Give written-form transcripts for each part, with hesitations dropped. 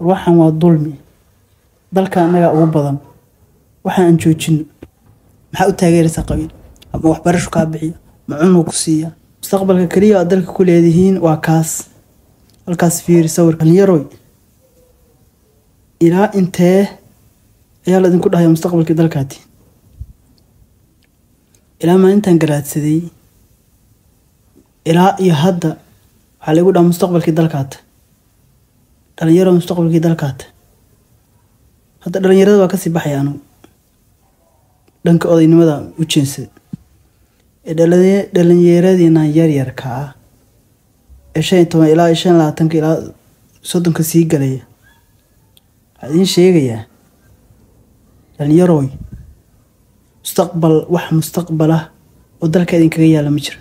waxaan waa dulmi dalka anaga ugu badan waxaan aan joojino maxaa u taageeraysaa qabiil ama waxbarasho ka bixiyo ma cunug ku siiya mustaqbalka kaliya oo dalka ku leedihiin waa kaas halkaas fiir sawir dhalinyaro ilaa intee ayaa la idinku dhahay mustaqbalka dalkaati ilaa maalintan garaadsaday ilaa iyo hadda waxaa lagu dhahay mustaqbalkii dalkaata dhalinyaro mustaqbalkii dalkaata hadda dhalinyarada waa kasii baxayaan dhanka odaynimada u jeensada dhalinyaradina yaryarka ah ee 15 ilaa 25 ilaa 30 sii galaya waxaa idin sheegayaa dhalinyaro mustaqbal wax mustaqbal ah oo dalka idinkaga yaala ma jiro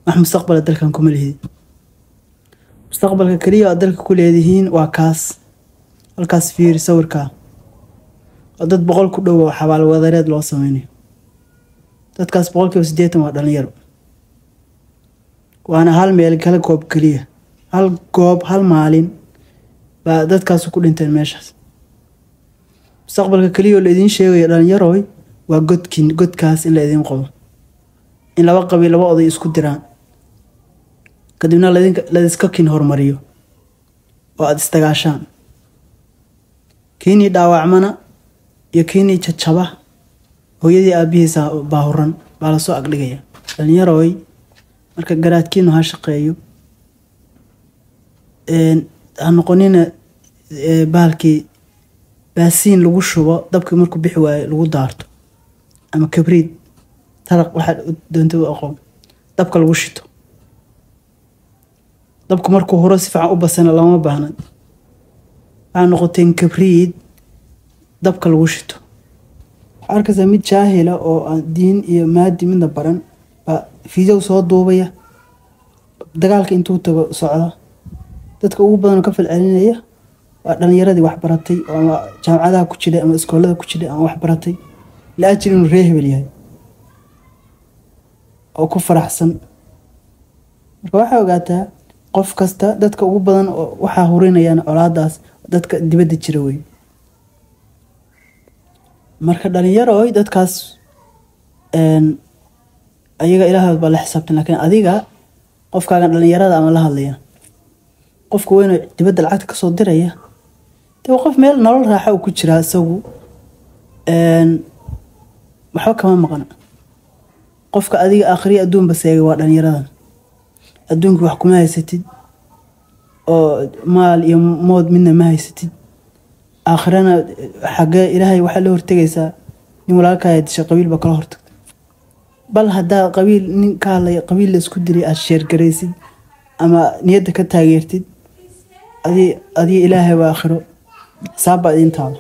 wax mustaqbal dalkan kuma lihid mustaqbalka kaliya oo dalka ku leedihiin waa kaas halkaas fiir sawirka dad 100 ku dhow oo xabaal wadareed loo sameeyo dadkaas 80% waa dhalinyaro waana hal meel kala goob kaliya hal goob hal maalin ba dadkaas ku dhinteen meeshaas mustaqbalka kaliya oo la idin sheegayo dhalinyaro waa godkaas in la idin qodo in laba qabiil laba oday isku diraan kadibna la iska kin hormariyo oo aad istagaashaan kiini dhaawacmana iyo kiini jajaba hooyadii aabihiisa baahuran baa la soo agdhigaya dhalinyaro marka garaadkiinu ha shaqeeyo aan noqonina baalkii baasiin lagu shubo dabkii markuu bixi waayo lagu daarto ama kabriid taraq waxa doonto aqoon dabka lagu shito dabku markuu horo si fiican u basana lama baahna aan noqoteen kabriid dabka lagu shito arkaysa mid jaahila oo aan diin iyo maadi midna baran ba fiidow soo duubaya dagaalka intuu tago socda dadka ugu badan ka falcelinaya waa dhalinyaradii wax baratay oo jaamacadaha ku jiray ama iskoolada ku jiray ama wax baratay la ajrin reehbel yahay oo ku faraxsan marka waxa ogaataa qof kasta dadka ugu badan oo waxa hurinayaan colaadaas dadka dibadda jira way marka dhalinyaro dadkaas ayaga ilaahay baa la xisaabtan laakiin adiga qofkaaga dhalinyarada ama la hadlaya qofku weyn dibadda lacag ka soo diraya tii qof meel nolol raaxa ku jira isagu waxa kama maqan qofka adiga aakhiri adduun baseega waa dhalinyarada adduunku wax kuma haysatid oo maal iyo mood midna ma haysatid aakhirana xaga ilaahay waxa la hortagaysa in walaalkaaga disha qabiil ba kala hortagto bal hada qabiil nin ka hadlay qabiil la isku diray aad sheer gareysid ama niyada ka taageertid adi ilaahay waa aakhiro xisaab baad intaada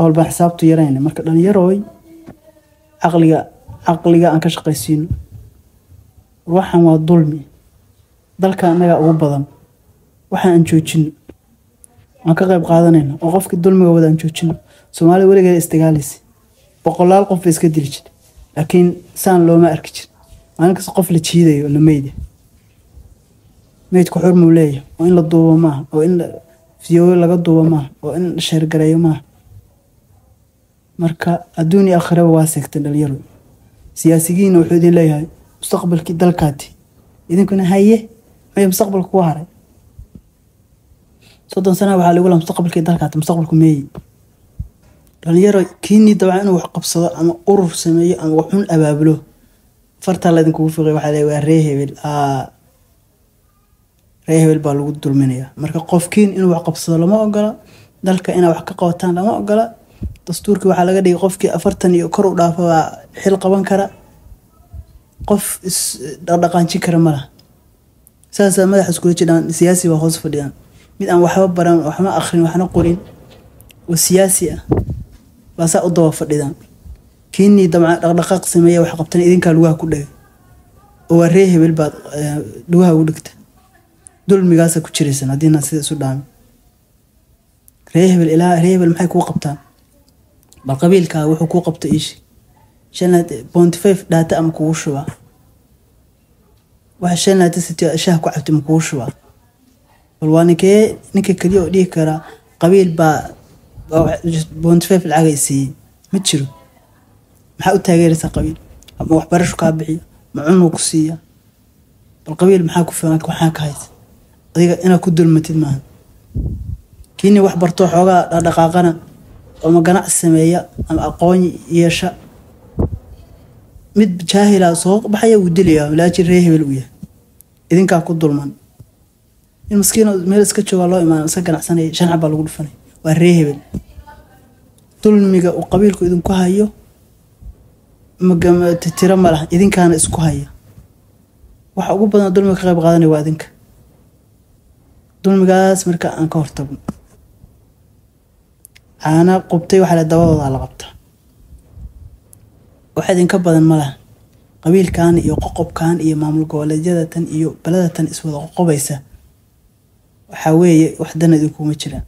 oo baa xisaabtu yarayna marka dhalinyaro aqliga aan ka shaqaysiino waxaan waa dulmi dalka anaga ugu badan waxaan aan joojino aan ka qayb qaadanayna oo qofkii dulmiga wada aan joojino Soomaaliya weligeed istagaalaysi boqolaal qof iska dili jiray laakiin saan looma arki jirin maalinka qof la jiidayo la meydku xurmo leeyahay oo in la duubo ma oo in fiyo laga duubo ma oo in sheer gareeyo ma marka adduun iyo aakhiraba waa seegtay dhalinyaro siyaasiyiin wuxuu idin leeyahay mustaqbalkii dalkaati idinkuna haye ay mustaqbalku ku haray 30 sano waxa lagu leeyahay mustaqbalkii dalkaati mustaqbalku meey dhalinyaro kiini dabcan inuu wax qabsado ama urur sameeyo ama wax xun abaabulo farta la idinku fiiqay waxa leeyahay reehbel baa lagu dulminaya marka qofkiin inuu wax qabsado lama ogola dalka inay wax ka qawataan lama ogola dastuurkii waxa laga dhigay qofkii 40 iyo kor u dhaafo xil qaban kara qof dhaqaanci kara ma laha saasa madax isku jiraan siyaasi waa hoos fadhiyaan mid aan waxba baran waxma akhrin waxna qorin oo siyaasi ah baa u daba fadhiyaan kiini dabcan dhaqdhaqaaq sameeyo wax qabtan idinka lugaha ku dhagay oo reehbel baad lugaha u dhigta dulmigaas ku jiraysan hadina sida isu dhaan reehbel maxay ku qabtaan bal qabiilka wuxuu ku qabtay ish 5.5 data am ku shuba waxa 5 shaah ku cabtay ku shuba bal waa ninka kaliya oo dhihi kara qabiil baa bontifeef lacag ay siiyey ma jiro. maxaa u taageeraysaa qabiil? ama waxbarasho kaa bixiya ma cunug ku siiya? bal qabiil maxaa ku filan waxaan ka haysa adiga inaad ku dulmatid maaha. kiini wax barto xoogaa dhaqaaqana oo ma ganacsi sameeya ama aqoon yeesha mid jaahila soo baxaya uu dilaya laakiin reer hebel u yahay idinkaa ku dulman. in miskiin meel iska jooga loo imaan iska ganacsanay shan xabba lagu dhufanay waa reer hebel. dulmiga uu qabiilku idinku hayo ma tira ma laha idinkaana isku haya. waxa ugu badan dulmiga ka qayb qaadanaya waa idinka. dulmigaas marka aan ka hortagno ana qubtay waxa la dabadooda la qabta waxa idinka badan ma laha. qabiilkan iyo qoqobkan iyo maamul goboleedyada tan iyo baladatan iswada qoqobaysa waxa weeye wax dan idinku ma jiraan.